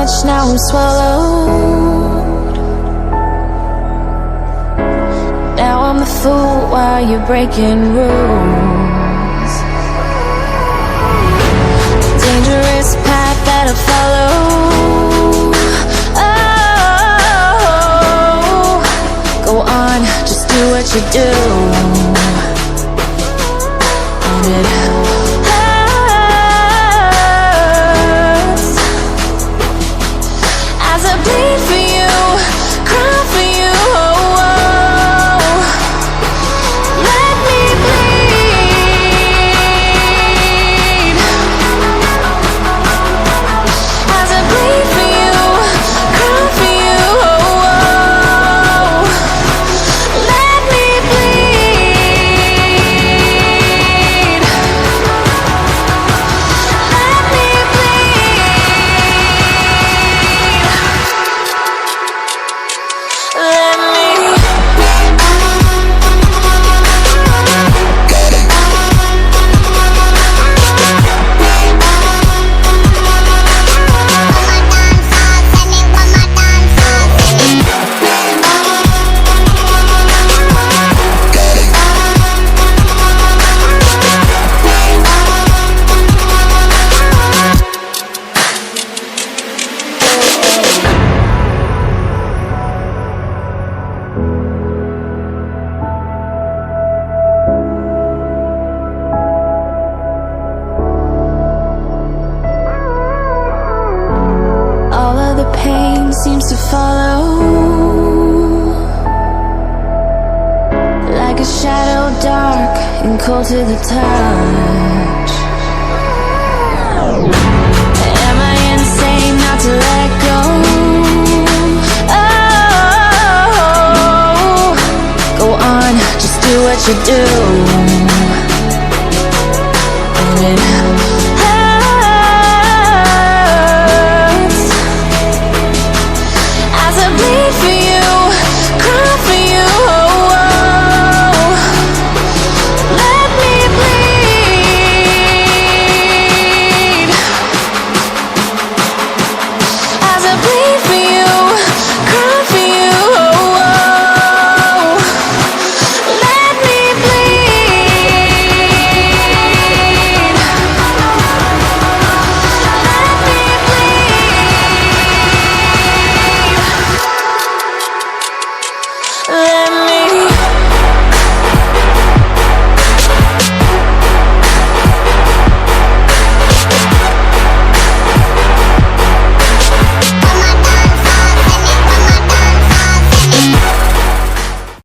much, now I'm swallowed. Now I'm the fool while you're breaking rules. Dangerous path that I follow. Oh, go on, just do what you do. And it hurts as I bleed for you, cry for you. Oh, oh. Let me bleed as I bleed for you, cry for you. Oh, oh. Let me bleed. Let me all of the pain seems to follow like a shadow, dark and cold to the touch. Am I insane not to let go? Oh, go on, just do what you do. And it